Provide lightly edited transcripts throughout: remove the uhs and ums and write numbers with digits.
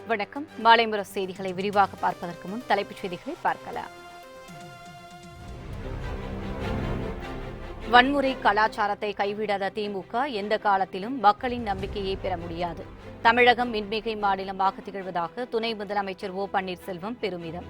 வணக்கம். மாலை முரசு செய்திகளை விரிவாக பார்ப்பதற்கு முன் தலைப்புச் செய்திகளை பார்க்கலாம். வன்முறை கலாச்சாரத்தை கைவிடாத திமுக எந்த காலத்திலும் மக்களின் நம்பிக்கையை பெற முடியாது. தமிழகம் மின்மிகை மாநிலமாக திகழ்வதாக துணை முதலமைச்சர் ஓ பன்னீர்செல்வம் பெருமிதம்.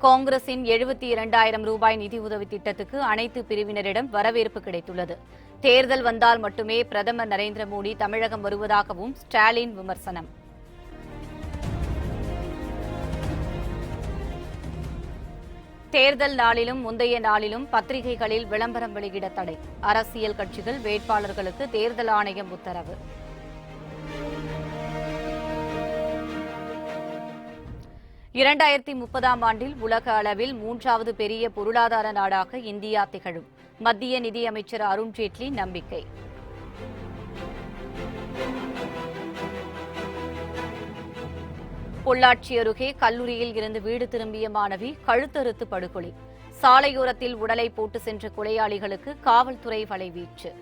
காங்கிரசின் 72,000 ரூபாய் நிதியுதவி திட்டத்துக்கு அனைத்து பிரிவினரிடம் வரவேற்பு கிடைத்துள்ளது. தேர்தல் வந்தால் மட்டுமே பிரதமர் நரேந்திர மோடி தமிழகம் வருவதாகவும் ஸ்டாலின் விமர்சனம். தேர்தல் நாளிலும் முந்தைய நாளிலும் பத்திரிகைகளில் விளம்பரம் வெளியிட தடை. அரசியல் கட்சிகள் வேட்பாளர்களுக்கு தேர்தல் ஆணையம் உத்தரவு. ஆண்டில் உலக அளவில் 3வது பெரிய பொருளாதார நாடாக இந்தியா திகழும். மத்திய நிதியமைச்சர் அருண்ஜேட்லி நம்பிக்கை. பொள்ளாச்சி அருகே கல்லூரியில் இருந்து வீடு திரும்பிய மாணவி கழுத்தறுத்து படுகொலை. சாலையோரத்தில் உடலை போட்டு சென்ற கொலையாளிகளுக்கு காவல்துறை வலைவீச்சு.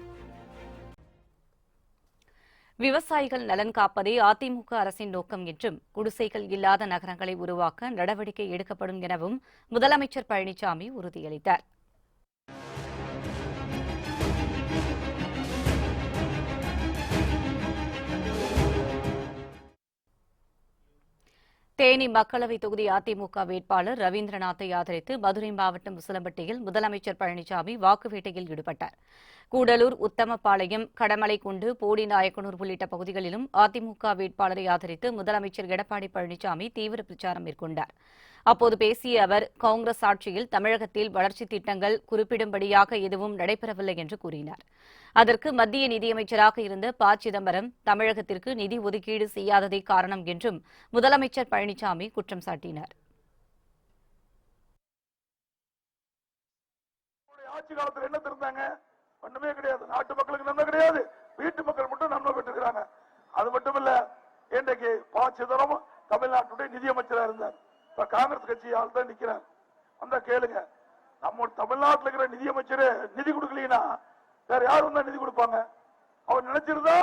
விவசாயிகள் நலன் காப்பதே அதிமுக அரசின் நோக்கம் என்றும் குடிசைகள் இல்லாத நகரங்களை உருவாக்க நடவடிக்கை எடுக்கப்படும் எனவும் முதலமைச்சர் பழனிசாமி உறுதியளித்தார். தேனி மக்களவைத் தொகுதி அதிமுக வேட்பாளர் ரவீந்திரநாத்தை ஆதரித்து மதுரை மாவட்டம் உசிலம்பட்டியில் முதலமைச்சர் பழனிசாமி வாக்கு வேட்டையில் ஈடுபட்டார். கூடலூர், உத்தமபாளையம், கடமலைக்குண்டு, போடிநாயக்கனூர் உள்ளிட்ட பகுதிகளிலும் அதிமுக வேட்பாளரை ஆதரித்து முதலமைச்சர் எடப்பாடி பழனிசாமி தீவிர பிரச்சாரம் மேற்கொண்டார். அப்போது பேசிய அவர், காங்கிரஸ் ஆட்சியில் தமிழகத்தில் வளர்ச்சித் திட்டங்கள் குறிப்பிடும்படியாக எதுவும் நடைபெறவில்லை என்று கூறினார். அதற்கு மத்திய நிதியமைச்சராக இருந்த ப. சிதம்பரம் தமிழகத்திற்கு நிதி ஒதுக்கீடு செய்யாததே காரணம் என்றும் முதலமைச்சர் பழனிசாமி குற்றம் சாட்டினார். ஆட்சி காலத்தில் என்ன தெரிந்தாங்க? ஒண்ணுமே கிடையாது. நாட்டு மக்களுக்கு நன்மை கிடையாது, வீட்டு மக்கள் மட்டும் நன்மை பெற்றிருக்கிறாங்க. அது மட்டும் இல்ல, இன்றைக்கு ப. சிதம்பரம் தமிழ்நாட்டுடைய நிதியமைச்சராக இருந்தார். இப்ப காங்கிரஸ் கட்சியால் தான் நிக்கிறார். அந்த கேளுங்க, நம்ம தமிழ்நாட்டில் இருக்கிற நிதியமைச்சர் நிதி கொடுக்கலீங்கன்னா வேற யாரும் தான் நிதி கொடுப்பாங்க? அவர் நினைச்சிருந்தா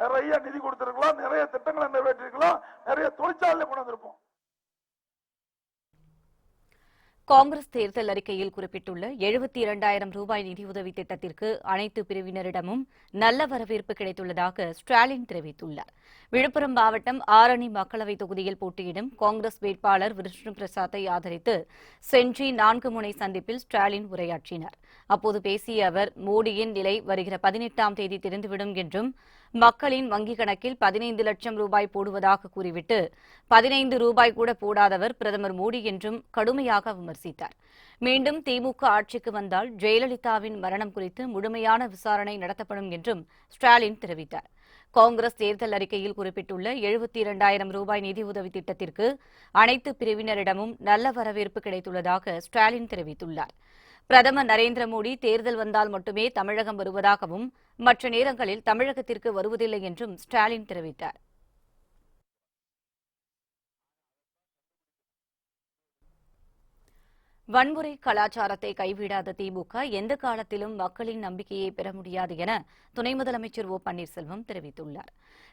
நிறைய நிதி கொடுத்திருக்கலாம், நிறைய திட்டங்களை நிறைவேற்றிருக்கலாம், நிறைய தொழிற்சாலை கொண்டு வந்திருப்போம். காங்கிரஸ் தேர்தல் அறிக்கையில் குறிப்பிட்டுள்ள 72,000 ரூபாய் நிதியுதவி திட்டத்திற்கு அனைத்து பிரிவினரிடமும் நல்ல வரவேற்பு கிடைத்துள்ளதாக ஸ்டாலின் தெரிவித்துள்ளார். விழுப்புரம் மாவட்டம் ஆரணி மக்களவைத் தொகுதியில் போட்டியிடும் காங்கிரஸ் வேட்பாளர் விஷ்ணு பிரசாத்தை ஆதரித்து செஞ்சி 4 முனை சந்திப்பில் ஸ்டாலின் உரையாற்றினார். அப்போது பேசிய அவர், மோடியின் நிலை வருகிற 18ஆம் தேதி தெரிந்துவிடும் என்றும் மக்களின் வங்கிக் கணக்கில் 15 லட்சம் ரூபாய் போடுவதாக கூறிவிட்டு 15 ரூபாய் கூட போடாதவர் பிரதமர் மோடி என்றும் கடுமையாக விமர்சித்தார். மீண்டும் திமுக ஆட்சிக்கு வந்தால் ஜெயலலிதாவின் மரணம் குறித்து முழுமையான விசாரணை நடத்தப்படும் என்றும் ஸ்டாலின் தெரிவித்தார். காங்கிரஸ் தேர்தல் அறிக்கையில் குறிப்பிட்டுள்ள 72,000 ரூபாய் நிதியுதவி திட்டத்திற்கு அனைத்து பிரிவினரிடமும் நல்ல வரவேற்பு கிடைத்துள்ளதாக ஸ்டாலின் தெரிவித்துள்ளார். பிரதமர் நரேந்திர மோடி தேர்தல் வந்தால் மட்டுமே தமிழகம் வருவதாகவும் மற்ற நேரங்களில் தமிழகத்திற்கு வருவதில்லை என்றும் ஸ்டாலின் தெரிவித்தார். வன்முறை கலாச்சாரத்தை கைவிடாத திமுக எந்த காலத்திலும் மக்களின் நம்பிக்கையை பெற முடியாது என துணை முதலமைச்சர் ஓ பன்னீர்செல்வம் தெரிவித்துள்ளார்.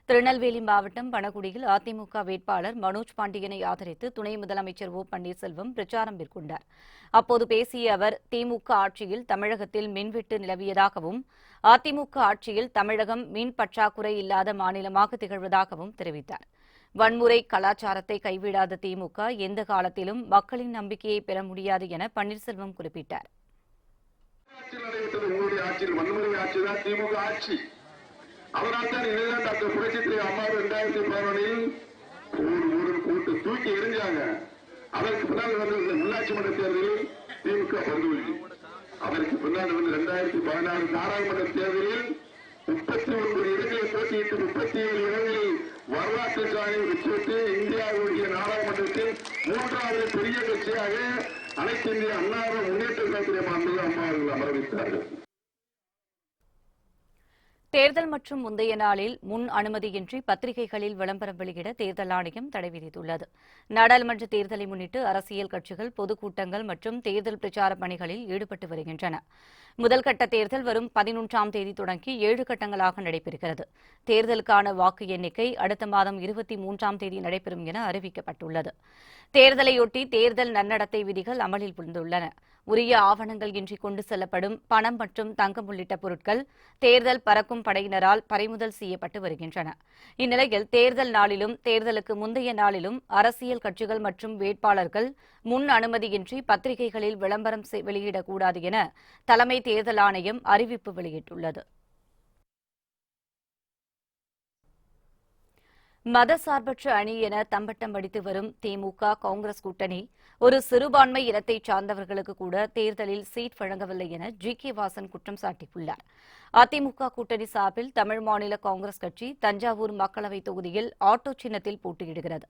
திருநெல்வேலி மாவட்டம் பணகுடியில் அதிமுக வேட்பாளர் மனோஜ் பாண்டியனை ஆதரித்து துணை முதலமைச்சர் ஓ பன்னீர்செல்வம் பிரச்சாரம் மேற்கொண்டார். அப்போது பேசிய அவர், திமுக ஆட்சியில் தமிழகத்தில் மின்வெட்டு நிலவியதாகவும் அதிமுக ஆட்சியில் தமிழகம் மின் பற்றாக்குறை இல்லாத மாநிலமாக திகழ்வதாகவும் தெரிவித்தார். வன்முறை கலாச்சாரத்தை கைவிடாத திமுக எந்த காலத்திலும் மக்களின் நம்பிக்கையை பெற முடியாது என பன்னீர்செல்வம் குறிப்பிட்டார். அதற்கு பின்னால் உள்ளாட்சி மன்ற தேர்தலில் திமுக பங்குள்ளி, அதற்கு பின்னால் 2016 நாடாளுமன்ற தேர்தலில் 39 இடங்களை போட்டியிட்டு 37 இடங்களில் வரலாற்று சாதனை வெற்றி இந்தியாவுடைய நாடாளுமன்றத்தில் 3வது பெரிய கட்சியாக அனைத்து இந்திய அண்ணா முன்னேற்ற கழகத்திலே அம்மா அவர்கள் அமர்வித்தார்கள். தேர்தல் மற்றும் முந்தைய நாளில் முன் அனுமதியின்றி பத்திரிகைகளில் விளம்பரம் வெளியிட தேர்தல் ஆணையம் தடை விதித்துள்ளது. நாடாளுமன்ற தேர்தலை முன்னிட்டு அரசியல் கட்சிகள் பொதுக்கூட்டங்கள் மற்றும் தேர்தல் பிரச்சார பணிகளில் ஈடுபட்டு வருகின்றன. முதல் கட்ட தேர்தல் வரும் 11ஆம் தேதி தொடங்கி 7 கட்டங்களாக நடைபெறுகிறது. தேர்தலுக்கான வாக்கு எண்ணிக்கை அடுத்த மாதம் 23ஆம் தேதி நடைபெறும் என அறிவிக்கப்பட்டுள்ளது. தேர்தலையொட்டி தேர்தல் நன்னடத்தை விதிகள் அமலில் வந்துள்ளன. உரிய ஆவணங்கள் இன்றி கொண்டு செல்லப்படும் பணம் மற்றும் தங்கம் உள்ளிட்ட பொருட்கள் தேர்தல் பறக்கும் படையினரால் பறிமுதல் செய்யப்பட்டு வருகின்றன. இந்நிலையில் தேர்தல் நாளிலும் தேர்தலுக்கு முந்தைய நாளிலும் அரசியல் கட்சிகள் மற்றும் வேட்பாளர்கள் முன் அனுமதியின்றி பத்திரிகைகளில் விளம்பரம் வெளியிடக்கூடாது என தலைமை தேர்தல் ஆணையம் அறிவிப்பு வெளியிட்டுள்ளது. மதசார்பற்ற அணி என தம்பட்டம் அடித்து வரும் திமுக காங்கிரஸ் கூட்டணி ஒரு சிறுபான்மை இனத்தைச் சார்ந்தவர்களுக்கு கூட தேர்தலில் சீட் வழங்கவில்லை என ஜி.கே. வாசன் குற்றம் சாட்டியுள்ளார். அதிமுக கூட்டணி சார்பில் தமிழ் மாநில காங்கிரஸ் கட்சி தஞ்சாவூர் மக்களவைத் தொகுதியில் ஆட்டோ சின்னத்தில் போட்டியிடுகிறது.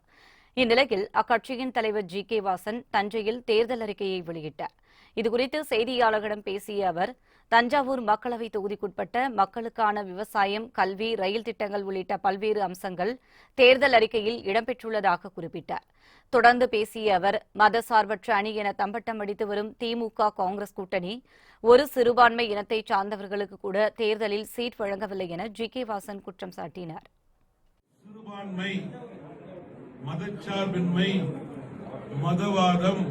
இந்நிலையில் அக்கட்சியின் தலைவர் ஜி.கே. வாசன் தஞ்சையில் தேர்தல் அறிக்கையை வெளியிட்டார். இதுகுறித்து செய்தியாளர்களிடம் பேசிய அவர், தஞ்சாவூர் மக்களவைத் தொகுதிக்குட்பட்ட மக்களுக்கான விவசாயம், கல்வி, ரயில் திட்டங்கள் உள்ளிட்ட பல்வேறு அம்சங்கள் தேர்தல் அறிக்கையில் இடம்பெற்றுள்ளதாக குறிப்பிட்டார். தொடர்ந்து பேசிய அவர், மதசார்பற்ற அணி என தம்பட்டம் அடித்து வரும் திமுக காங்கிரஸ் கூட்டணி ஒரு சிறுபான்மை இனத்தைச் சார்ந்தவர்களுக்கு கூட தேர்தலில் சீட் வழங்கவில்லை என ஜி.கே. வாசன் குற்றம் சாட்டினார். சிறுபான்மை, மதச்சார்பின்மை, மதவாதம்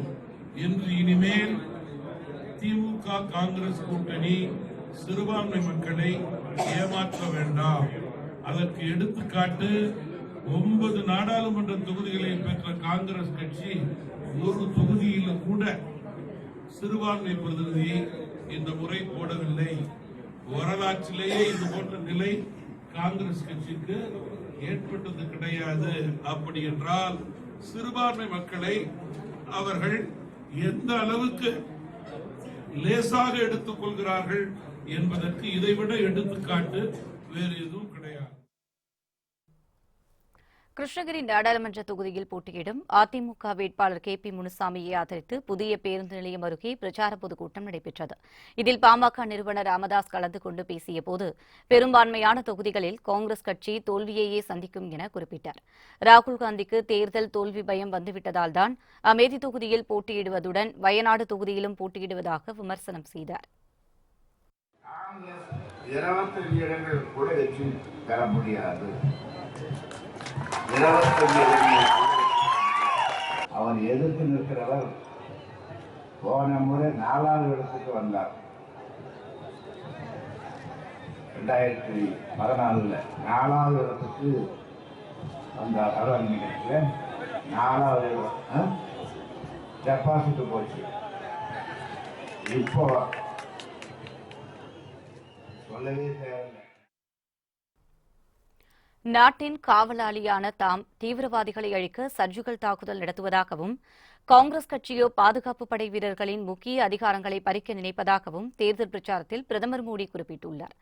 என்று இனிமேல் திமுக காங்கிரஸ் கூட்டணி சிறுபான்மை மக்களை ஏமாற்ற வேண்டாம். அதற்கு எடுத்துக்காட்டு 9 நாடாளுமன்ற தொகுதிகளை பெற்ற காங்கிரஸ் கட்சி ஒரு தொகுதியில் கூட சிறுபான்மை பிரதிநிதியை இந்த முறை போடவில்லை. வரலாற்றிலேயே இது போன்ற நிலை காங்கிரஸ் கட்சிக்கு ஏற்பட்டது கிடையாது. அப்படி என்றால் சிறுபான்மை மக்களை அவர்கள் எந்த அளவுக்கு லேசாக எடுத்துக் கொள்கிறார்கள் என்பதற்கு இதைவிட எடுத்துக்காட்டு வேறு எதுவும் கிடையாது. கிருஷ்ணகிரி நாடாளுமன்ற தொகுதியில் போட்டியிடும் அதிமுக வேட்பாளர் கே.பி. முனுசாமியை ஆதரித்து புதிய பேருந்து நிலையம் அருகே பிரச்சார பொதுக்கூட்டம் நடைபெற்றது. இதில் பாமக நிறுவனர் ராமதாஸ் கலந்து கொண்டு பேசியபோது, பெரும்பான்மையான தொகுதிகளில் காங்கிரஸ் கட்சி தோல்வியையே சந்திக்கும் என குறிப்பிட்டார். ராகுல் காந்திக்கு தேர்தல் தோல்வி பயம் வந்துவிட்டதால்தான் அமேதி தொகுதியில் போட்டியிடுவதுடன் வயநாடு தொகுதியிலும் போட்டியிடுவதாக விமர்சனம் செய்தார். 25 இடங்கள் கூட வெற்றி பெற முடியாது. 25 இடங்கள் அவன் எதிர்த்து நிற்கிறவர் போன முறை 4வது இடத்துக்கு வந்தார். 2014 4வது இடத்துக்கு வந்தார். அவர் நிகழ்ச்சியில 4வது டெபாசிட் போச்சு. இப்போ சொல்லவே தேவையில்லை. நாட்டின் காவலாளியான தாம் தீவிரவாதிகளை அழிக்க சர்ஜிக்கல் தாக்குதல் நடத்துவதாகவும், காங்கிரஸ் கட்சியோ பாதுகாப்பு படை வீரர்களின் முக்கிய அதிகாரங்களை பறிக்க நினைப்பதாகவும் தேர்தல் பிரச்சாரத்தில் பிரதமர் மோடி குறிப்பிட்டுள்ளார்.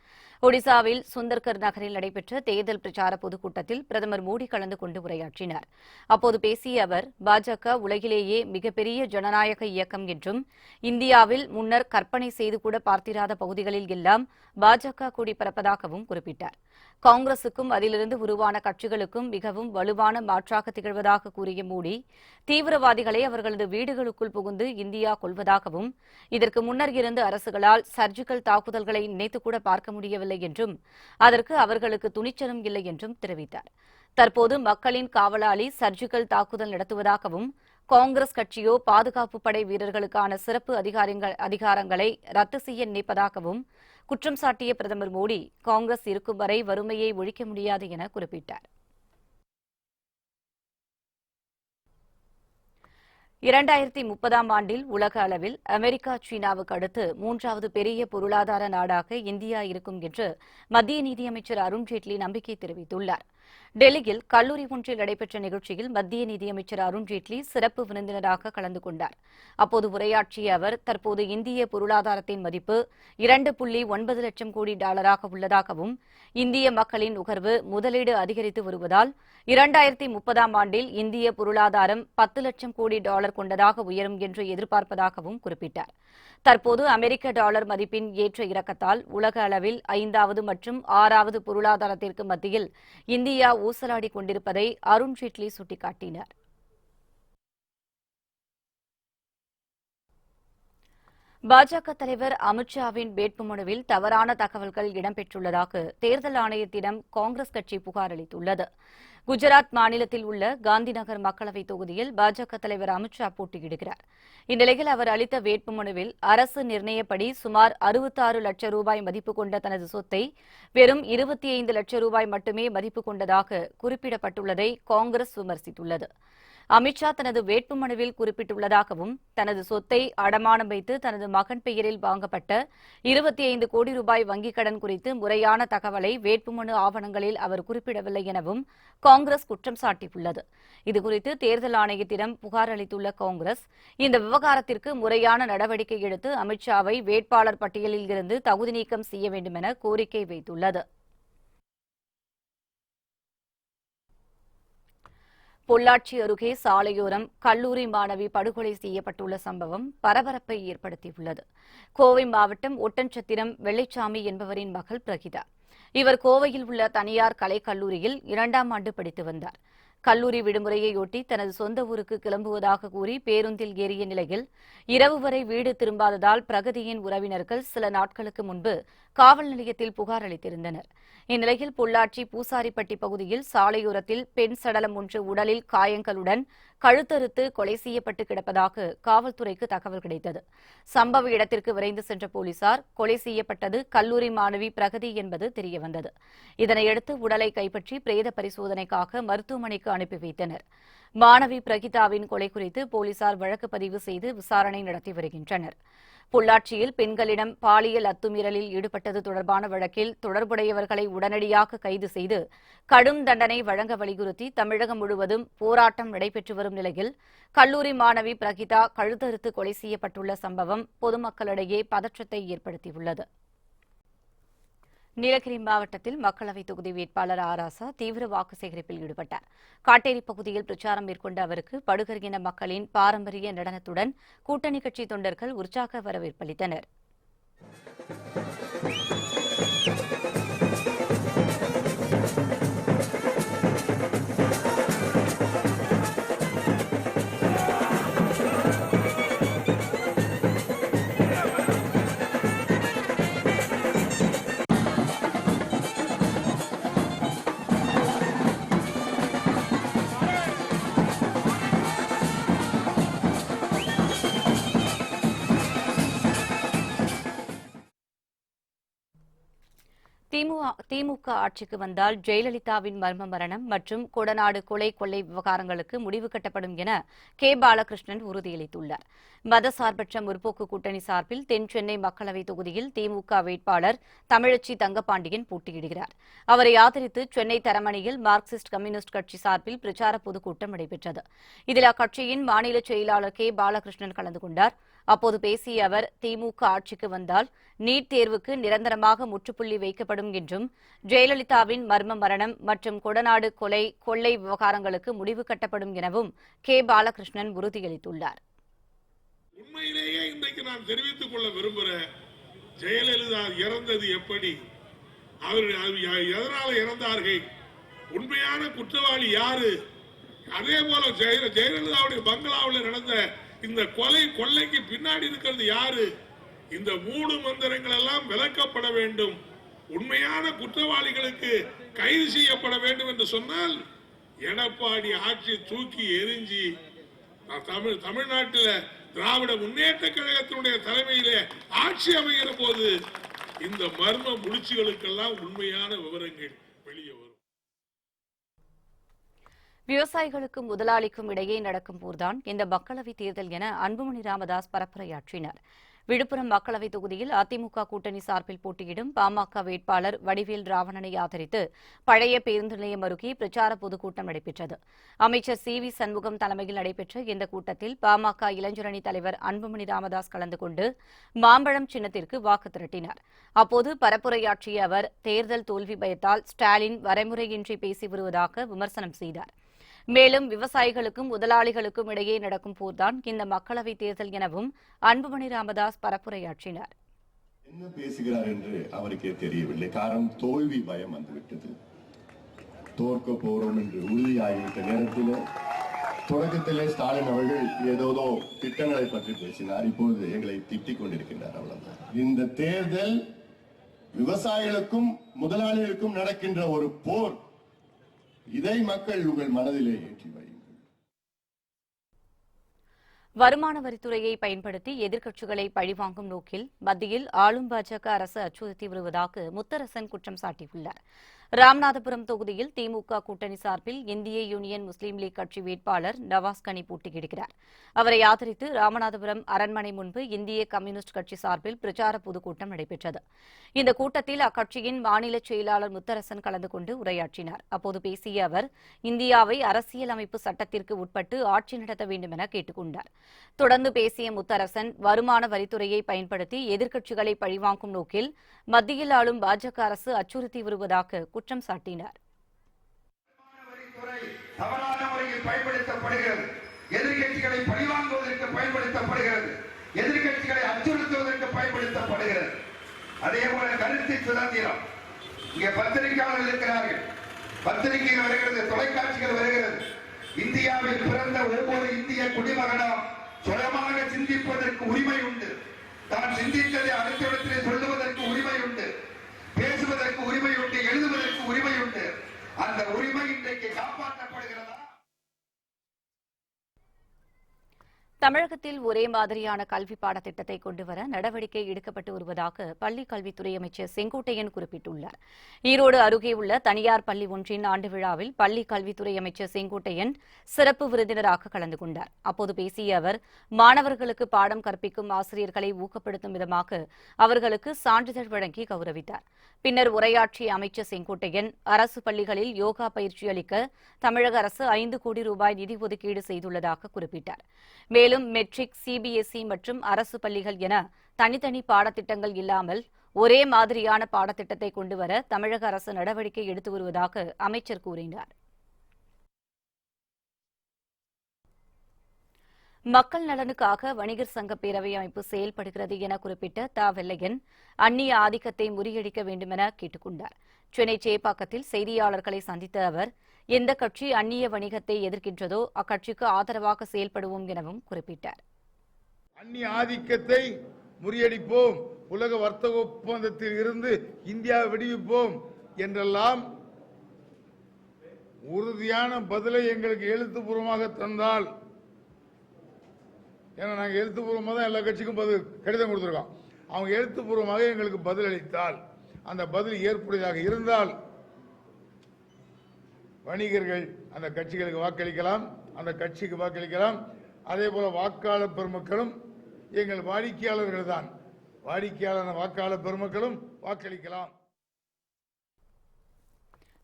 ஒடிசாவில் சுந்தர்கர் நகரில் நடைபெற்ற தேர்தல் பிரச்சார பொதுக்கூட்டத்தில் பிரதமர் மோடி கலந்து கொண்டு உரையாற்றினார். அப்போது பேசிய அவர், பாஜக உலகிலேயே மிகப்பெரிய ஜனநாயக இயக்கம் என்றும், இந்தியாவில் முன்னர் கற்பனை செய்து கூட பார்த்திராத பகுதிகளில் எல்லாம் பாஜக கொடி பறப்பதாகவும் குறிப்பிட்டார். காங்கிரசுக்கும் அதிலிருந்து உருவான கட்சிகளுக்கும் மிகவும் வலுவான மாற்றாக திகழ்வதாக கூறிய மோடி, தீவிரவாதிகளை அவர்களது வீடுகளுக்குள் புகுந்து இந்தியா கொல்வதாகவும், இதற்கு முன்னர் இருந்த அரசுகளால் சர்ஜிக்கல் தாக்குதல்களை நினைத்துக்கூட பார்க்க முடியவில்லை என்றும், அதற்கு அவர்களுக்கு துணிச்சலும் இல்லை என்றும் தெரிவித்தார். தற்போது மக்களின் காவலாளி சர்ஜிக்கல் தாக்குதல் நடத்துவதாகவும், காங்கிரஸ் கட்சியோ பாதுகாப்பு படை வீரர்களுக்கான சிறப்பு அதிகாரங்களை ரத்து செய்ய நினைப்பதாகவும் குற்றம் சாட்டிய பிரதமர் மோடி, காங்கிரஸ் இருக்கும் வரை வறுமையை ஒழிக்க முடியாது என குறிப்பிட்டார். 2030ஆம் ஆண்டில் உலக அளவில் அமெரிக்கா, சீனாவுக்கு அடுத்து 3வது பெரிய பொருளாதார நாடாக இந்தியா இருக்கும் என்று மத்திய நிதியமைச்சர் அருண்ஜேட்லி நம்பிக்கை தெரிவித்துள்ளார். டெல்லியில் கல்லூரி ஒன்றில் நடைபெற்ற நிகழ்ச்சியில் மத்திய நிதியமைச்சர் அருண்ஜேட்லி சிறப்பு விருந்தினராக கலந்து கொண்டார். அப்போது உரையாற்றிய அவர், தற்போது இந்திய பொருளாதாரத்தின் மதிப்பு $2.9 லட்சம் கோடி உள்ளதாகவும், இந்திய மக்களின் நுகர்வு முதலீடு அதிகரித்து வருவதால் 2030ஆம் ஆண்டில் இந்திய பொருளாதாரம் $10 லட்சம் கோடி கொண்டதாக உயரும் என்று எதிர்பார்ப்பதாகவும் குறிப்பிட்டார். தற்போது அமெரிக்க டாலர் மதிப்பின் ஏற்ற இறக்கத்தால் உலக அளவில் 5வது மற்றும் 6வது பொருளாதாரத்திற்கு மத்தியில் இந்தியா ஊசலாடி கொண்டிருப்பதை அருண்ஜேட்லி சுட்டிக்காட்டினார். பாஜக தலைவர் அமித்ஷாவின் வேட்புமனுவில் தவறான தகவல்கள் இடம்பெற்றுள்ளதாக தேர்தல் ஆணையத்திடம் காங்கிரஸ் கட்சி புகார் அளித்துள்ளது. குஜராத் மாநிலத்தில் உள்ள காந்திநகர் மக்களவைத் தொகுதியில் பாஜக தலைவர் அமித்ஷா போட்டியிடுகிறார். இந்நிலையில் அவர் அளித்த வேட்புமனுவில் அரசு நிர்ணயப்படி சுமார் 66 லட்சம் ரூபாய் மதிப்பு கொண்ட தனது சொத்தை வெறும் 25 லட்சம் ரூபாய் மட்டுமே மதிப்பு கொண்டதாக குறிப்பிடப்பட்டுள்ளதை காங்கிரஸ் விமர்சித்துள்ளது. அமித்ஷா தனது வேட்புமனுவில் குறிப்பிட்டுள்ளதாகவும் தனது சொத்தை அடமானம் வைத்து தனது மகன் பெயரில் வாங்கப்பட்ட 25 கோடி ரூபாய் வங்கிக் கடன் குறித்து முறையான தகவலை வேட்புமனு ஆவணங்களில் அவர் குறிப்பிடவில்லை எனவும் காங்கிரஸ் குற்றம் சாட்டியுள்ளது. இதுகுறித்து தேர்தல் ஆணையத்திடம் புகார் அளித்துள்ள காங்கிரஸ் இந்த விவகாரத்திற்கு முறையான நடவடிக்கை எடுத்து அமித்ஷாவை வேட்பாளர் பட்டியலில் இருந்து தகுதி நீக்கம் செய்ய வேண்டும் என கோரிக்கை வைத்துள்ளது. பொள்ளாச்சி அருகே சாலையோரம் கல்லூரி மாணவி படுகொலை செய்யப்பட்டுள்ள சம்பவம் பரபரப்பை ஏற்படுத்தியுள்ளது. கோவை மாவட்டம் ஒட்டன்சத்திரம் வெள்ளைச்சாமி என்பவரின் மகள் பிரகிதா. இவர் கோவையில் உள்ள தனியார் கலைக் கல்லூரியில் 2ஆம் ஆண்டு படித்து வந்தார். கல்லூரி விடுமுறையொட்டி தனது சொந்த ஊருக்கு கிளம்புவதாக கூறி பேருந்தில் ஏறிய நிலையில் இரவு வரை வீடு திரும்பாததால் பிரகதியின் உறவினர்கள் சில நாட்களுக்கு முன்பு காவல் நிலையத்தில் புகார் அளித்திருந்தனர். இந்நிலையில் பொள்ளாச்சி பூசாரிப்பட்டி பகுதியில் சாலையோரத்தில் பெண் சடலம் ஒன்று உடலில் காயங்களுடன் கழுத்தறுத்து கொலை செய்யப்பட்டு கிடப்பதாக காவல்துறைக்கு தகவல் கிடைத்தது. சம்பவ இடத்திற்கு விரைந்து சென்ற போலீசார் கொலை செய்யப்பட்டது கல்லூரி மாணவி பிரகதி என்பது தெரியவந்தது. இதனையடுத்து உடலை கைப்பற்றி பிரேத பரிசோதனைக்காக மருத்துவமனைக்கு அனுப்பி வைத்தனர். மாணவி பிரகிதாவின் கொலை குறித்து போலீசார் வழக்கு பதிவு செய்து விசாரணை நடத்தி வருகின்றனர். பொள்ளாச்சியில் பெண்களிடம் பாலியல் அத்துமீறலில் ஈடுபட்டது தொடர்பான வழக்கில் தொடர்புடையவர்களை உடனடியாக கைது செய்து கடும் தண்டனை வழங்க வலியுறுத்தி தமிழகம் முழுவதும் போராட்டம் நடைபெற்று வரும் நிலையில் கல்லூரி மாணவி பிரகிதா கழுத்தறுத்து கொலை செய்யப்பட்டுள்ள சம்பவம் பொதுமக்களிடையே பதற்றத்தை ஏற்படுத்தியுள்ளது. நீலகிரி மாவட்டத்தில் மக்களவைத் தொகுதி வேட்பாளர் ஆராசா தீவிர வாக்கு சேகரிப்பில் ஈடுபட்டார். காட்டேரி பகுதியில் பிரச்சாரம் மேற்கொண்ட அவருக்கு படுகர் இன மக்களின் பாரம்பரிய நடனத்துடன் கூட்டணி கட்சி தொண்டர்கள் உற்சாக வரவேற்பளித்தனர். திமுக ஆட்சிக்கு வந்தால் ஜெயலலிதாவின் மர்ம மரணம் மற்றும் கொடநாடு கொள்ளை விவகாரங்களுக்கு முடிவு கட்டப்படும் என கே. பாலகிருஷ்ணன் உறுதியளித்துள்ளார். மதசார்பற்ற முற்போக்கு கூட்டணி சார்பில் தென் சென்னை மக்களவைத் தொகுதியில் திமுக வேட்பாளர் தமிழச்சி தங்கப்பாண்டியன் போட்டியிடுகிறார். அவரை ஆதரித்து சென்னை தரமணியில் மார்க்சிஸ்ட் கம்யூனிஸ்ட் கட்சி சார்பில் பிரச்சார பொதுக்கூட்டம் நடைபெற்றது. இதில் அக்கட்சியின் மாநில செயலாளர் கே. பாலகிருஷ்ணன் கலந்து கொண்டார். அப்போது பேசிய அவர் திமுக ஆட்சிக்கு வந்தால் நீட் தேர்வுக்கு நிரந்தரமாக முற்றுப்புள்ளி வைக்கப்படும் என்றும் ஜெயலலிதாவின் மர்ம மரணம் மற்றும் கொடநாடு கொள்ளை விவகாரங்களுக்கு முடிவு கட்டப்படும் எனவும் கே. பாலகிருஷ்ணன் உறுதியளித்துள்ளார். உண்மையிலேயே இன்றைக்கு நான் தெரிவித்துக் கொள்ள விரும்புகிறேன், ஜெயலலிதா இறந்தது எப்படி, அவர்கள் எதனால இறந்தார்கள், உண்மையான குற்றவாளி யாரு, அதே போல ஜெயலலிதாவுடைய பங்களாவில் நடந்த இந்த கொள்ளைக்கு பின்னாடி இருக்கிறது யாரு, இந்த மூணு மந்திரங்கள் எல்லாம் விலக்கப்பட வேண்டும். உண்மையான குற்றவாளிகளுக்கு கைது செய்யப்பட வேண்டும் என்று சொன்னால் எடப்பாடி ஆட்சி தூக்கி எரிஞ்சி தமிழ்நாட்டில் திராவிட முன்னேற்ற கழகத்தினுடைய தலைமையிலே ஆட்சி அமைகிற போது இந்த மர்ம முடிச்சுகளுக்கெல்லாம் உண்மையான விவரங்கள் வெளியே வரும். விவசாயிகளுக்கும் முதலாளிக்கும் இடையே நடக்கும் போர்தான் இந்த மக்களவைத் தேர்தல் என அன்புமணி ராமதாஸ் பரப்புரையாற்றினார். விழுப்புரம் மக்களவைத் தொகுதியில் அதிமுக கூட்டணி சார்பில் போட்டியிடும் பாமக வேட்பாளர் வடிவேல் ராவணனை ஆதரித்து பழைய பேருந்து நிலையம் அருகே பிரச்சார பொதுக்கூட்டம் நடைபெற்றது. அமைச்சர் சி.வி. சண்முகம் தலைமையில் நடைபெற்ற இந்த கூட்டத்தில் பாமக இளைஞரணி தலைவர் அன்புமணி ராமதாஸ் கலந்து கொண்டு மாம்பழம் சின்னத்திற்கு வாக்கு திரட்டினார். அப்போது பரப்புரையாற்றிய அவர் தேர்தல் தோல்வி பயத்தால் ஸ்டாலின் வரைமுறையின்றி பேசி வருவதாக விமர்சனம் செய்தார். மேலும் விவசாயிகளுக்கும் முதலாளிகளுக்கும் இடையே நடக்கும் போர்தான் இந்த மக்களவைத் தேர்தல் எனவும் அன்புமணி ராமதாஸ் பரப்புரையாற்றினார். என்ன பேசுகிறார் என்று அவருக்கே தெரியவில்லை. காரணம் தோல்வி பயம் வந்துவிட்டது. தோற்க போறோம் என்று உறுதியாகிவிட்ட நேரத்தில் தொடக்கத்திலே ஸ்டாலின் அவர்கள் ஏதோ திட்டங்களை பற்றி பேசினார். இப்போது எங்களை திட்டிக் கொண்டிருக்கின்றார். அவ்வளவுதான். இந்த தேர்தல் விவசாயிகளுக்கும் முதலாளிகளுக்கும் நடக்கின்ற ஒரு போர். இதை மக்கள் உங்கள் மனதிலே ஏற்றி வையுங்கள். வருமான வரித்துறையை பயன்படுத்தி எதிர்க்கட்சிகளை பழிவாங்கும் நோக்கில் மத்தியில் ஆளும் பாஜக அரசு அச்சுறுத்தி வருவதாக முத்தரசன் குற்றம் சாட்டியுள்ளார். ராமநாதபுரம் தொகுதியில் திமுக கூட்டணி சார்பில் இந்திய யூனியன் முஸ்லீம் லீக் கட்சி வேட்பாளர் நவாஸ் கனி போட்டியிடுகிறார். அவரை ஆதரித்து ராமநாதபுரம் அரண்மனை முன்பு இந்திய கம்யூனிஸ்ட் கட்சி சார்பில் பிரச்சார பொதுக்கூட்டம் நடைபெற்றது. இந்த கூட்டத்தில் அக்கட்சியின் மாநில செயலாளர் முத்தரசன் கலந்து கொண்டு உரையாற்றினார். அப்போது பேசிய அவர், இந்தியாவை அரசியலமைப்பு சட்டத்திற்கு உட்பட்டு ஆட்சி நடத்த வேண்டும் என கேட்டுக் கொண்டார். தொடர்ந்து பேசிய முத்தரசன், வருமான வரித்துறையை பயன்படுத்தி எதிர்க்கட்சிகளை பழிவாங்கும் நோக்கில் மத்தியில் ஆளும் பாஜக அரசு அச்சுறுத்தி வருவதாக குற்றம் சாட்டினார். தவறான முறையில் பயன்படுத்தப்படுகிறது. எதிர்க்கட்சிகளை பழிவாங்குவதற்கு பயன்படுத்தப்படுகிறது. எதிர்க்கட்சிகளை அச்சுறுத்துவதற்கு பயன்படுத்தப்படுகிறது. அதே போல கருத்து சுதந்திரம். இங்கே பத்திரிகையாளர்கள் இருக்கிறார்கள். பத்திரிகைகள் வருகிறது, தொலைக்காட்சிகள் வருகிறது. இந்தியாவில் பிறந்த ஒவ்வொரு இந்திய குடிமகனும் சுயமாக சிந்திப்பதற்கு உரிமை உண்டு. தான் சிந்தித்ததை அடுத்தவற்றிலே சொல்லுவதற்கு உரிமை உண்டு. பேசுவதற்கு உரிமை உண்டு. எழுதுவதற்கு உரிமை உண்டு. அந்த உரிமை இன்றைக்கு காப்பாற்றப்படுகிறதா? தமிழகத்தில் ஒரே மாதிரியான கல்வி பாடத்திட்டத்தை கொண்டுவர நடவடிக்கை எடுக்கப்பட்டு வருவதாக பள்ளிக் கல்வித்துறை அமைச்சர் செங்கோட்டையன் குறிப்பிட்டுள்ளார். ஈரோடு அருகே உள்ள தனியார் பள்ளி ஒன்றின் ஆண்டு விழாவில் பள்ளிக் கல்வித்துறை அமைச்சர் செங்கோட்டையன் சிறப்பு விருந்தினராக கலந்து கொண்டார். அப்போது பேசிய அவர், மாணவர்களுக்கு பாடம் கற்பிக்கும் ஆசிரியர்களை ஊக்கப்படுத்தும் விதமாக அவர்களுக்கு சான்றிதழ் வழங்கி கௌரவித்தார். பின்னர் உரையாற்றிய அமைச்சர் செங்கோட்டையன், அரசு பள்ளிகளில் யோகா பயிற்சி அளிக்க தமிழக அரசு 5 கோடி ரூபாய் நிதி ஒதுக்கீடு செய்துள்ளதாக குறிப்பிட்டார். மேலும் மெட்ரிக், சிபிஎஸ்இ மற்றும் அரசு பள்ளிகள் என தனித்தனி பாடத்திட்டங்கள் இல்லாமல் ஒரே மாதிரியான பாடத்திட்டத்தை கொண்டுவர தமிழக அரசு நடவடிக்கை எடுத்து வருவதாக அமைச்சர் கூறினார். மக்கள் நலனுக்காக வணிகர் சங்க பேரவை அமைப்பு செயல்படுகிறது என குறிப்பிட்ட த. வெள்ளையன், அந்நிய ஆதிக்கத்தை முறியடிக்க வேண்டுமென கேட்டுக் கொண்டார். சென்னை சேப்பாக்கத்தில் செய்தியாளர்களை சந்தித்த அவர், எந்த கட்சி அந்நிய வணிகத்தை எதிர்க்கின்றதோ அக்கட்சிக்கு ஆதரவாக செயல்படுவோம் எனவும் குறிப்பிட்டார். அந்நிய ஆதிக்கத்தை முறியடிப்போம், உலக வர்த்தக ஒப்பந்தத்தில் இருந்து இந்தியாவை விடுவிப்போம் என்றெல்லாம் உறுதியான பதிலை எங்களுக்கு எழுத்துப்பூர்வமாக தந்தால், ஏன்னா நாங்கள் எழுத்துப்பூர்வமாக தான் எல்லா கட்சிக்கும் கடிதம் கொடுத்துருக்கோம். அவங்க எழுத்துப்பூர்வமாக எங்களுக்கு பதில் அளித்தால், அந்த பதில் ஏற்புடையதாக இருந்தால் வணிகர்கள் அந்த கட்சிகளுக்கு வாக்களிக்கலாம், அந்த கட்சிக்கு வாக்களிக்கலாம். அதே போல வாக்காளர் பெருமக்களும் எங்கள் வாடிக்கையாளர்கள் தான். வாடிக்கையாளர் வாக்காளர் பெருமக்களும் வாக்களிக்கலாம்.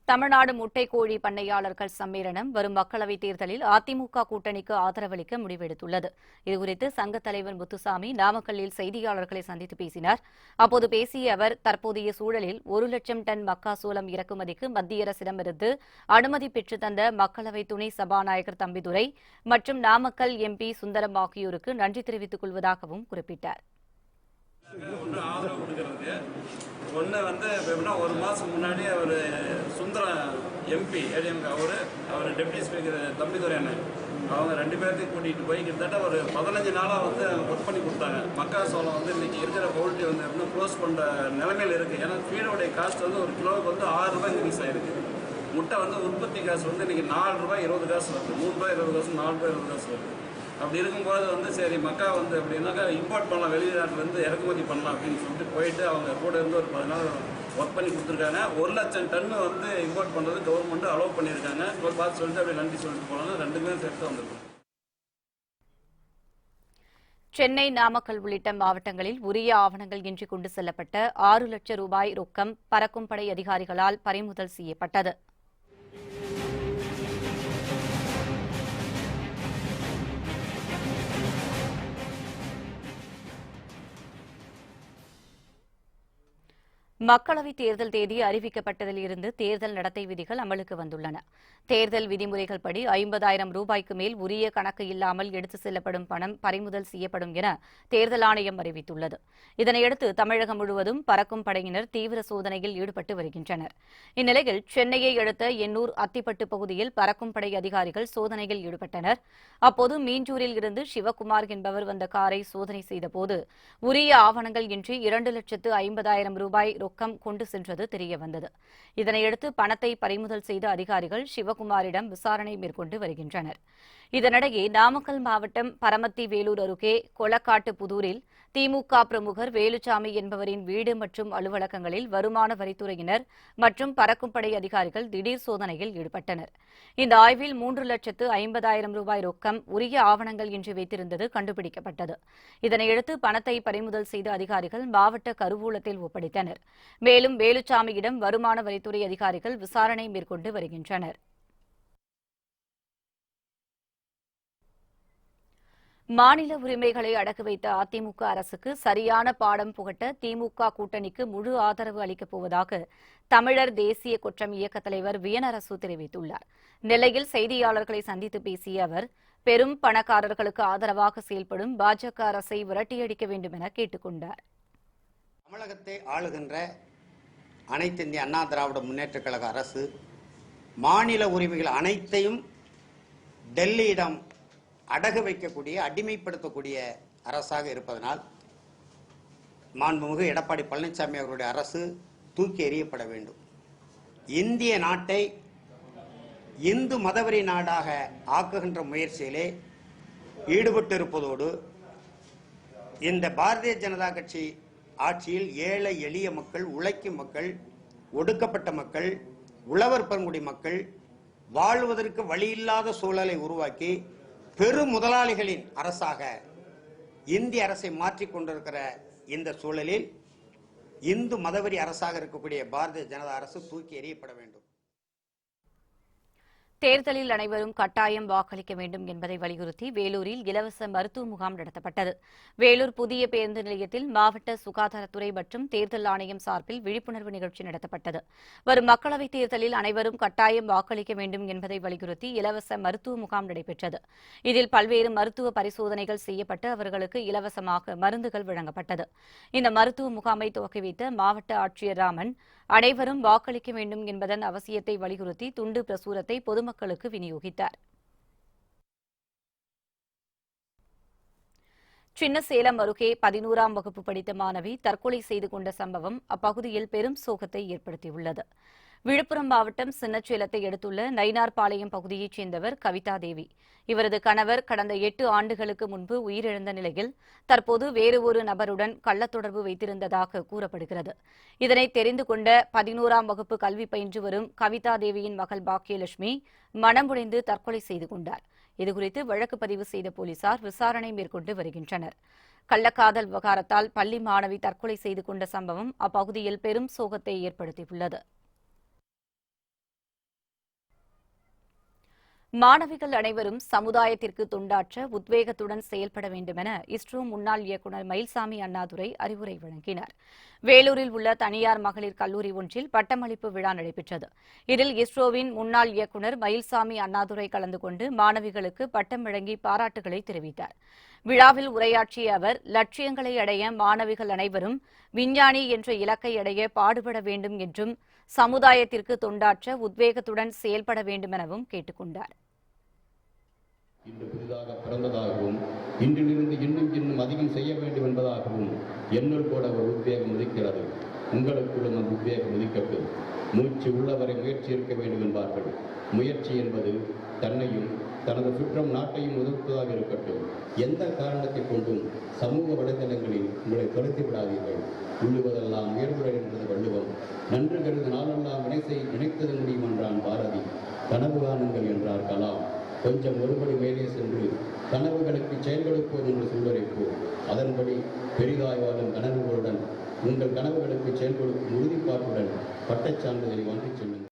தமிழ்நாடு முட்டை கோழி பண்ணையாளர்கள் சம்மேளனம் வரும் மக்களவைத் தேர்தலில் அதிமுக கூட்டணிக்கு ஆதரவளிக்க முடிவெடுத்துள்ளது. இதுகுறித்து சங்கத் தலைவர் முத்துசாமி நாமக்கல்லில் செய்தியாளர்களை சந்தித்து பேசினார். அப்போது பேசிய அவர், தற்போதைய சூழலில் 1 லட்சம் டன் மக்காசோளம் இறக்குமதிக்கு மத்திய அரசிடமிருந்து அனுமதி பெற்றுத் தந்த மக்களவை துணை சபாநாயகர் தம்பிதுரை மற்றும் நாமக்கல் எம்பி சுந்தரம் ஆகியோருக்கு நன்றி தெரிவித்துக் கொள்வதாகவும் குறிப்பிட்டார். ஒன்று வந்து எப்படின்னா, 1 மாதம் முன்னாடி அவர் சுந்தரம் எம்பி ஏடிஎம்கே அவர் டெப்டி ஸ்பீக்கர் தம்பிதுரை அண்ணன் அவங்க 2 பேர்த்தையும் கூட்டிகிட்டு போய் கிட்டத்தட்ட ஒரு 15 நாளாக வந்து ஒர்க் பண்ணி கொடுத்தாங்க. மக்காசோளம் வந்து இன்றைக்கி இருக்கிற பவுல்ட்ரி வந்து எப்படின்னா க்ளோஸ் பண்ணுற நிலைமையில் இருக்குது. ஏன்னா ஃபீடோடைய காஸ்ட் வந்து ஒரு கிலோவுக்கு வந்து 6 ரூபாய் இன்க்ரீஸ் ஆகிருக்கு. முட்டை வந்து உற்பத்தி காசு வந்து இன்றைக்கி 4 ரூபாய் 20 காசு வருது. 3 ரூபாய் 20 காசு, 4 ரூபாய் 20 காசு வருது. அப்படி இருக்கும்போது வந்து சரி மக்கா வந்து எப்படின்னாக்கா இம்போர்ட் பண்ணலாம், வெளிநாட்டிலேருந்து இறக்குமதி பண்ணலாம் அப்படின்னு சொல்லிட்டு போயிட்டு அவங்க கூட இருந்து ஒரு 10 நாள் ஒர்க் பண்ணி கொடுத்துருக்காங்க. 1 லட்சம் டன்னு வந்து இம்போர்ட் பண்ணுறது கவர்மெண்ட் அலோவ் பண்ணியிருக்காங்க. இப்போ பார்த்து சொல்லிட்டு அப்படி நன்றி சொல்லிட்டு போனாங்க. 2மே சேர்த்து வந்திருக்கோம். சென்னை, நாமக்கல் உள்ளிட்ட மாவட்டங்களில் உரிய ஆவணங்கள் இன்றி கொண்டு செல்லப்பட்ட 6 லட்சம் ரூபாய் ரொக்கம் பறக்கும் படை அதிகாரிகளால் பறிமுதல் செய்யப்பட்டது. மக்களவைத் தேர்தல் தேதி அறிவிக்கப்பட்டதில் இருந்து தேர்தல் நடத்தை விதிகள் அமலுக்கு வந்துள்ளன. தேர்தல் விதிமுறைகள் படி 50,000 ரூபாய்க்கு மேல் உரிய கணக்கு இல்லாமல் எடுத்துச் செல்லப்படும் பணம் பறிமுதல் செய்யப்படும் என தேர்தல் ஆணையம் அறிவித்துள்ளது. இதனையடுத்து தமிழகம் முழுவதும் பறக்கும் படையினர் தீவிர சோதனையில் ஈடுபட்டு வருகின்றனர். இந்நிலையில் சென்னையை அடுத்த எண்ணூர் அத்திப்பட்டு பகுதியில் பறக்கும் படை அதிகாரிகள் சோதனையில் ஈடுபட்டனர். அப்போது மீஞ்சூரில் இருந்து சிவக்குமார் என்பவர் வந்த காரை சோதனை செய்தபோது உரிய ஆவணங்கள் இன்றி 2,50,000 ரூபாய் ரொக்கம் கொண்டு சென்றது தெரியவந்தது. இதனையடுத்து பணத்தை பறிமுதல் செய்த அதிகாரிகள் சிவகுமாரிடம் விசாரணை மேற்கொண்டு வருகின்றனர். இதனிடையே நாமக்கல் மாவட்டம் பரமத்தி வேலூர் அருகே கொளக்காட்டு புதூரில் திமுக பிரமுகர் வேலுச்சாமி என்பவரின் வீடு மற்றும் அலுவலகங்களில் வருமான வரித்துறையினர் மற்றும் பறக்கும் படை அதிகாரிகள் திடீர் சோதனையில் ஈடுபட்டனர். இந்த ஆய்வில் 3,50,000 ரூபாய் ரொக்கம் உரிய ஆவணங்கள் இன்றி வைத்திருந்தது கண்டுபிடிக்கப்பட்டது. இதனையடுத்து பணத்தை பறிமுதல் செய்த அதிகாரிகள் மாவட்ட கருவூலத்தில் ஒப்படைத்தனர். மேலும் வேலுச்சாமியிடம் வருமான வரித்துறை அதிகாரிகள் விசாரணை மேற்கொண்டு வருகின்றனர். மாநில உரிமைகளை அடகு வைத்த அதிமுக அரசுக்கு சரியான பாடம் புகட்ட திமுக கூட்டணிக்கு முழு ஆதரவு அளிக்கப் போவதாக தமிழர் தேசிய குற்றம் இயக்க தலைவர் வியனரசு தெரிவித்துள்ளார். நெல்லையில் செய்தியாளர்களை சந்தித்து பேசிய அவர், பெரும் பணக்காரர்களுக்கு ஆதரவாக செயல்படும் பாஜக அரசை விரட்டியடிக்க வேண்டும் என கேட்டுக் கொண்டார். தமிழகத்தை ஆளுகின்ற அனைத்து இந்திய அண்ணா திராவிட முன்னேற்றக் கழக அரசு மாநில உரிமைகள் அனைத்தையும் டெல்லியிடம் அடகு வைக்கக்கூடிய, அடிமைப்படுத்தக்கூடிய அரசாக இருப்பதனால் மாண்புமிகு எடப்பாடி பழனிசாமி அவர்களுடைய அரசு தூக்கி எறியப்பட வேண்டும். இந்திய நாட்டை இந்து மதவெறி நாடாக ஆக்குகின்ற முயற்சியிலே ஈடுபட்டிருப்பதோடு இந்த பாரதிய ஜனதா கட்சி ஆட்சியில் ஏழை எளிய மக்கள், உழைக்கும் மக்கள், ஒடுக்கப்பட்ட மக்கள், உழவர் பெருங்குடி மக்கள் வாழ்வதற்கு வழியில்லாத சூழலை உருவாக்கி பெரும் முதலாளிகளின் அரசாக இந்திய அரசை மாற்றிக் கொண்டிருக்கிற இந்த சூழலில் இந்து மதவெறி அரசாக இருக்கக்கூடிய பாரதிய ஜனதா அரசு தூக்கி எறியப்பட வேண்டும். தேர்தலில் அனைவரும் கட்டாயம் வாக்களிக்க வேண்டும் என்பதை வலியுறுத்தி வேலூரில் இலவச மருத்துவ முகாம் நடத்தப்பட்டது. வேலூர் புதிய பேருந்து நிலையத்தில் மாவட்ட சுகாதாரத்துறை மற்றும் தேர்தல் ஆணையம் சார்பில் விழிப்புணர்வு நிகழ்ச்சி நடத்தப்பட்டது. வரும் மக்களவைத் தேர்தலில் அனைவரும் கட்டாயம் வாக்களிக்க வேண்டும் என்பதை வலியுறுத்தி இலவச மருத்துவ முகாம் நடைபெற்றது. இதில் பல்வேறு மருத்துவ பரிசோதனைகள் செய்யப்பட்டு அவர்களுக்கு இலவசமாக மருந்துகள் வழங்கப்பட்டது. இந்த மருத்துவ முகாமை துவக்கி வைத்த மாவட்ட ஆட்சியர் ராமன், அனைவரும் வாக்களிக்க வேண்டும் என்பதன் அவசியத்தை வலியுறுத்தி துண்டு பிரசுரத்தை பொதுமக்களுக்கு விநியோகித்தார். சின்னசேலம் அருகே 11ஆம் வகுப்பு படித்த மாணவி தற்கொலை செய்து கொண்ட சம்பவம் அப்பகுதியில் பெரும் சோகத்தை ஏற்படுத்தியுள்ளது. விழுப்புரம் மாவட்டம் சின்னசேலத்தை அடுத்துள்ள நயினார்பாளையம் பகுதியைச் சேர்ந்தவர் கவிதா தேவி. இவரது கணவர் கடந்த 8 ஆண்டுகளுக்கு முன்பு உயிரிழந்த நிலையில் தற்போது வேறு ஒரு நபருடன் கள்ளத்தொடர்பு வைத்திருந்ததாக கூறப்படுகிறது. இதனை தெரிந்து கொண்ட 11ஆம் வகுப்பு கல்வி பயின்று வரும் கவிதா தேவியின் மகள் பாக்கியலட்சுமி மனமுடைந்து தற்கொலை செய்து கொண்டார். இதுகுறித்து வழக்கு பதிவு செய்த போலீசார் விசாரணை மேற்கொண்டு வருகின்றனர். கள்ளக்காதல் விவகாரத்தால் பள்ளி மாணவி தற்கொலை செய்து கொண்ட சம்பவம் அப்பகுதியில் பெரும் சோகத்தை ஏற்படுத்தியுள்ளது. மாணவிகள் அனைவரும் சமுதாயத்திற்கு தொண்டாற்ற உத்வேகத்துடன் செயல்பட வேண்டுமென இஸ்ரோ முன்னாள் இயக்குநர் மயில்சாமி அண்ணாதுரை அறிவுரை வழங்கினார். வேலூரில் உள்ள தனியார் மகளிர் கல்லூரி ஒன்றில் பட்டமளிப்பு விழா நடைபெற்றது. இதில் இஸ்ரோவின் முன்னாள் இயக்குநர் மயில்சாமி அண்ணாதுரை கலந்து கொண்டு மாணவிகளுக்கு பட்டம் வழங்கி பாராட்டுகளை தெரிவித்தார். விழாவில் உரையாற்றிய அவர், லட்சியங்களை அடைய மாணவிகள் அனைவரும் விஞ்ஞானி என்ற இலக்கை அடைய பாடுபட வேண்டும் என்றும் சமுதாயத்திற்கு தொண்டாற்ற உத்வேகத்துடன் செயல்பட வேண்டுமெனவும் கேட்டுக் கொண்டார். இன்று புதிதாக பிறந்ததாகவும் இன்றிலிருந்து இன்னும் அதிகம் செய்ய வேண்டும் என்பதாகவும் என்னுள் கூட ஒரு உத்வேகம் உதிக்கிறது. உங்களுக்குள்ளும் அந்த உத்வேகம் உதிக்கட்டும். மூச்சு உள்ளவரை முயற்சி இருக்க வேண்டும் என்பார்கள். முயற்சி என்பது தன்னையும் தனது சுற்றம் நாட்டையும் உதவுவதாக இருக்கட்டும். எந்த காரணத்தை கொண்டும் சமூக வலைதளங்களில் உங்களை தொலைத்து விடாதீர்கள். உள்ளுவதெல்லாம் உயர்வுரை என்றது வள்ளுவம். நன்று கருது நாளெல்லாம் நினைத்தது முடியும் என்றான் பாரதி. கனவு காணுங்கள் என்றார் கலாம். கொஞ்சம் ஒருபடி மேலே சென்று கனவுகளுக்கு செயல்படுப்போம் என்று சொல்வரைப்போம். அதன்படி பெரிதாய் வாழும் கனவுகளுடன் உங்கள் கனவுகளுக்கு செயல்படுத்தும் உறுதிப்பாட்டுடன் பட்டச் சான்றிதழை வாங்கிச் செல்லுங்கள்.